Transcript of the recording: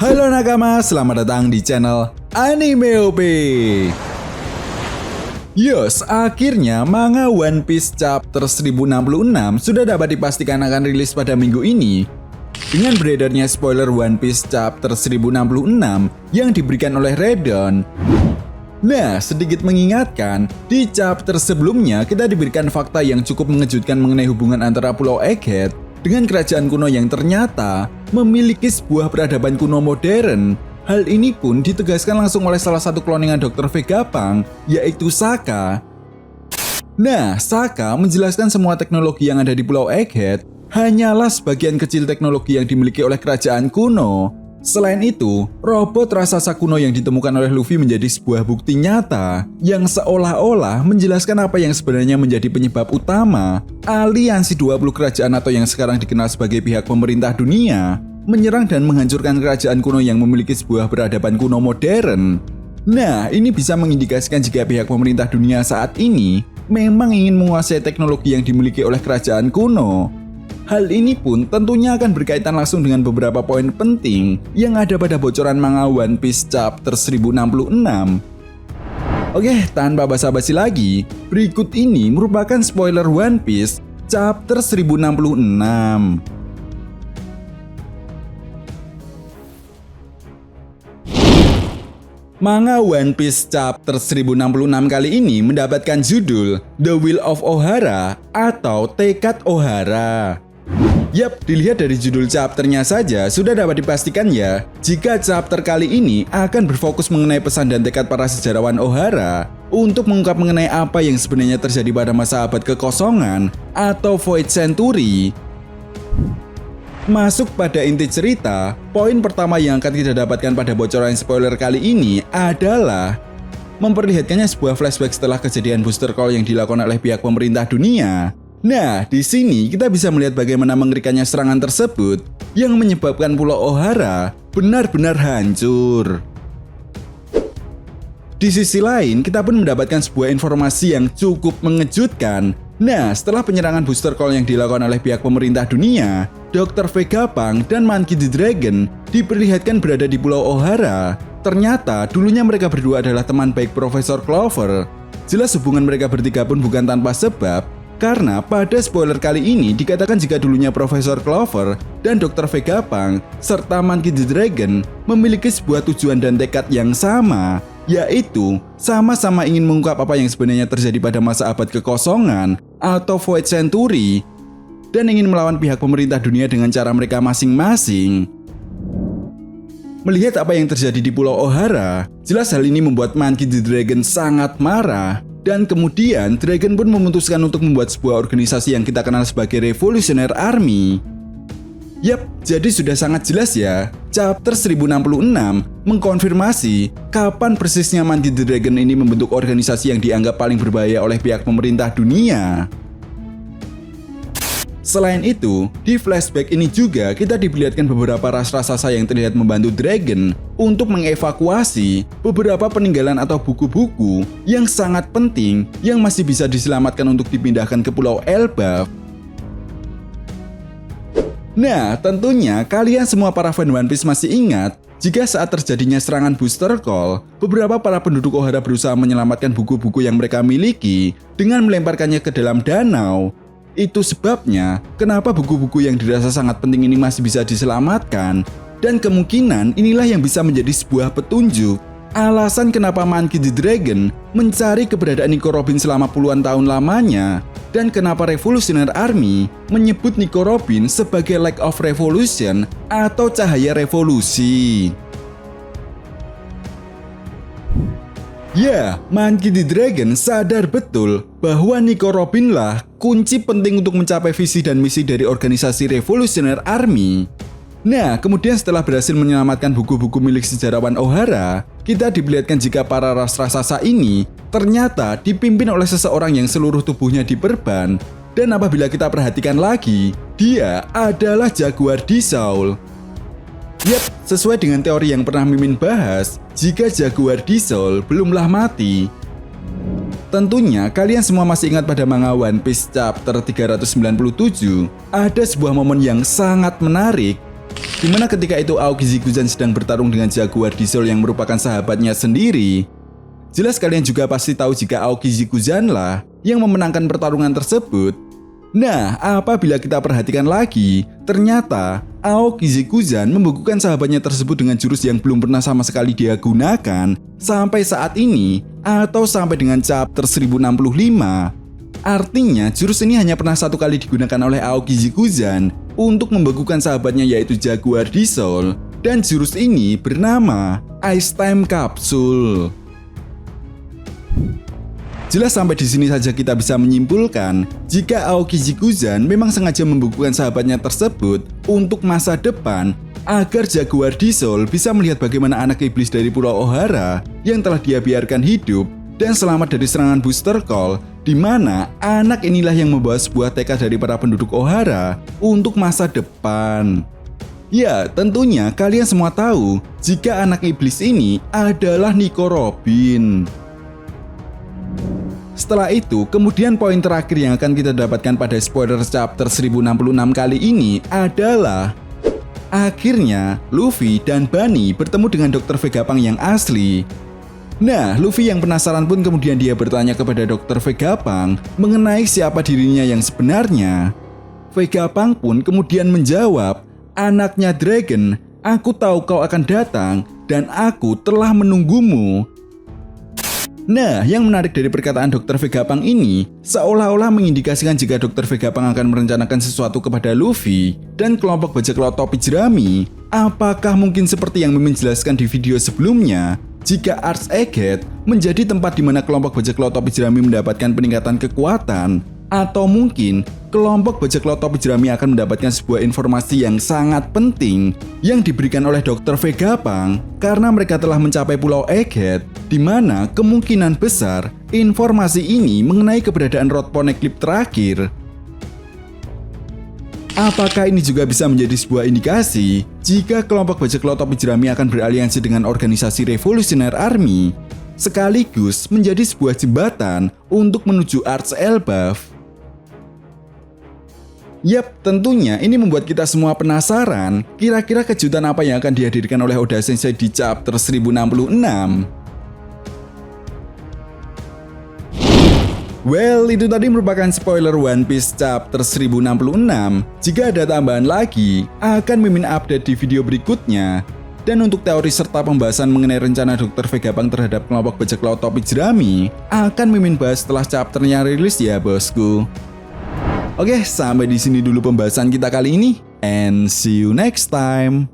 Halo nakama, selamat datang di channel Anime OP. Yes, akhirnya manga One Piece chapter 1066 sudah dapat dipastikan akan rilis pada minggu ini. Dengan beredarnya spoiler One Piece chapter 1066 yang diberikan oleh Redon. Nah, sedikit mengingatkan, di chapter sebelumnya kita diberikan fakta yang cukup mengejutkan mengenai hubungan antara Pulau Egghead dengan kerajaan kuno yang ternyata memiliki sebuah peradaban kuno modern. Hal ini pun ditegaskan langsung oleh salah satu kloningan Dr. Vegapunk, yaitu Sokka. Nah, Sokka menjelaskan semua teknologi yang ada di Pulau Egghead hanyalah sebagian kecil teknologi yang dimiliki oleh kerajaan kuno. Selain itu, robot raksasa kuno yang ditemukan oleh Luffy menjadi sebuah bukti nyata yang seolah-olah menjelaskan apa yang sebenarnya menjadi penyebab utama aliansi 20 kerajaan atau yang sekarang dikenal sebagai pihak pemerintah dunia menyerang dan menghancurkan kerajaan kuno yang memiliki sebuah peradaban kuno modern. Nah, ini bisa mengindikasikan jika pihak pemerintah dunia saat ini memang ingin menguasai teknologi yang dimiliki oleh kerajaan kuno. Hal ini pun tentunya akan berkaitan langsung dengan beberapa poin penting yang ada pada bocoran manga One Piece chapter 1066. Oke, tanpa basa-basi lagi, berikut ini merupakan spoiler One Piece chapter 1066. Manga One Piece chapter 1066 kali ini mendapatkan judul The Will of Ohara atau Tekad Ohara. Yap, dilihat dari judul chapternya saja sudah dapat dipastikan ya, jika chapter kali ini akan berfokus mengenai pesan dan tekad para sejarawan Ohara untuk mengungkap mengenai apa yang sebenarnya terjadi pada masa abad kekosongan atau Void Century. Masuk pada inti cerita, poin pertama yang akan kita dapatkan pada bocoran spoiler kali ini adalah memperlihatkannya sebuah flashback setelah kejadian booster call yang dilakukan oleh pihak pemerintah dunia. Nah, di sini kita bisa melihat bagaimana mengerikannya serangan tersebut yang menyebabkan Pulau Ohara benar-benar hancur. Di sisi lain, kita pun mendapatkan sebuah informasi yang cukup mengejutkan. Nah, setelah penyerangan booster call yang dilakukan oleh pihak pemerintah dunia, Dr. Vegapunk dan Monkey D. Dragon diperlihatkan berada di Pulau Ohara. Ternyata dulunya mereka berdua adalah teman baik Profesor Clover. Jelas hubungan mereka bertiga pun bukan tanpa sebab, karena pada spoiler kali ini dikatakan jika dulunya Profesor Clover dan Dr. Vegapunk serta Monkey D. Dragon memiliki sebuah tujuan dan tekad yang sama, yaitu sama-sama ingin mengungkap apa yang sebenarnya terjadi pada masa abad kekosongan atau Void Century dan ingin melawan pihak pemerintah dunia dengan cara mereka masing-masing. Melihat apa yang terjadi di Pulau Ohara, jelas hal ini membuat Monkey D. Dragon sangat marah. Dan kemudian Dragon pun memutuskan untuk membuat sebuah organisasi yang kita kenal sebagai Revolutionary Army. Yap, jadi sudah sangat jelas ya, chapter 1066 mengkonfirmasi kapan persisnya Monkey D. Dragon ini membentuk organisasi yang dianggap paling berbahaya oleh pihak pemerintah dunia. Selain itu, di flashback ini juga kita diperlihatkan beberapa ras raksasa yang terlihat membantu Dragon untuk mengevakuasi beberapa peninggalan atau buku-buku yang sangat penting yang masih bisa diselamatkan untuk dipindahkan ke Pulau Elbaf. Nah, tentunya kalian semua para fan One Piece masih ingat jika saat terjadinya serangan booster call, beberapa para penduduk Ohara berusaha menyelamatkan buku-buku yang mereka miliki dengan melemparkannya ke dalam danau. Itu sebabnya kenapa buku-buku yang dirasa sangat penting ini masih bisa diselamatkan. Dan kemungkinan inilah yang bisa menjadi sebuah petunjuk alasan kenapa Monkey D. Dragon mencari keberadaan Nico Robin selama puluhan tahun lamanya. Dan kenapa Revolutionary Army menyebut Nico Robin sebagai Light of Revolution atau cahaya revolusi. Ya, Monkey D. Dragon sadar betul bahwa Nico Robin lah kunci penting untuk mencapai visi dan misi dari organisasi Revolutionary Army. Nah, kemudian setelah berhasil menyelamatkan buku-buku milik sejarawan Ohara, kita diperlihatkan jika para ras raksasa ini ternyata dipimpin oleh seseorang yang seluruh tubuhnya diperban. Dan apabila kita perhatikan lagi, dia adalah Jaguar D. Soul. Yap, sesuai dengan teori yang pernah Mimin bahas, jika Jaguar D. Soul belumlah mati. Tentunya kalian semua masih ingat pada manga One Piece chapter 397, ada sebuah momen yang sangat menarik Dimana ketika itu Aoki Zikuzan sedang bertarung dengan Jaguar Diesel yang merupakan sahabatnya sendiri. Jelas kalian juga pasti tahu jika Aoki Zikuzan lah yang memenangkan pertarungan tersebut. Nah, apabila kita perhatikan lagi, ternyata Aoki Zikuzan membekukan sahabatnya tersebut dengan jurus yang belum pernah sama sekali dia gunakan sampai saat ini atau sampai dengan chapter 1065. Artinya, jurus ini hanya pernah satu kali digunakan oleh Aoki Zikuzan untuk membekukan sahabatnya yaitu Jaguar Diesel, dan jurus ini bernama Ice Time Capsule. Jelas sampai di sini saja kita bisa menyimpulkan jika Aoki Zikuzan memang sengaja membekukan sahabatnya tersebut untuk masa depan agar Jaguar Diesel bisa melihat bagaimana anak iblis dari Pulau Ohara yang telah dia biarkan hidup dan selamat dari serangan Booster Call, di mana anak inilah yang membawa sebuah tekad dari para penduduk Ohara untuk masa depan. Ya, tentunya kalian semua tahu jika anak iblis ini adalah Nico Robin. Setelah itu, kemudian poin terakhir yang akan kita dapatkan pada spoiler chapter 1066 kali ini adalah akhirnya Luffy dan Bunny bertemu dengan Dr. Vegapunk yang asli. Nah, Luffy yang penasaran pun kemudian dia bertanya kepada Dr. Vegapunk mengenai siapa dirinya yang sebenarnya. Vegapunk pun kemudian menjawab, "Anaknya Dragon, aku tahu kau akan datang dan aku telah menunggumu." Nah, yang menarik dari perkataan Dr. Vegapunk ini seolah-olah mengindikasikan jika Dr. Vegapunk akan merencanakan sesuatu kepada Luffy dan kelompok bajak laut topi jerami. Apakah mungkin seperti yang Mimin jelaskan di video sebelumnya, jika Arch Egget menjadi tempat di mana kelompok bajak laut topi jerami mendapatkan peningkatan kekuatan, atau mungkin kelompok bajak laut topi jerami akan mendapatkan sebuah informasi yang sangat penting yang diberikan oleh Dr. Vegapunk karena mereka telah mencapai Pulau Egghead, di mana kemungkinan besar informasi ini mengenai keberadaan Road Poneglyph terakhir. Apakah ini juga bisa menjadi sebuah indikasi jika kelompok bajak laut topi jerami akan beraliansi dengan organisasi Revolutionary Army, sekaligus menjadi sebuah jembatan untuk menuju Arch Elbaf? Yap, tentunya ini membuat kita semua penasaran kira-kira kejutan apa yang akan dihadirkan oleh Oda Sensei di chapter 1066. Well, itu tadi merupakan spoiler One Piece chapter 1066. Jika ada tambahan lagi, akan Mimin update di video berikutnya. Dan untuk teori serta pembahasan mengenai rencana Dr. Vegapunk terhadap kelompok bajak laut topi jerami, akan Mimin bahas setelah chapternya rilis ya bosku. Oke, sampai di sini dulu pembahasan kita kali ini, and see you next time.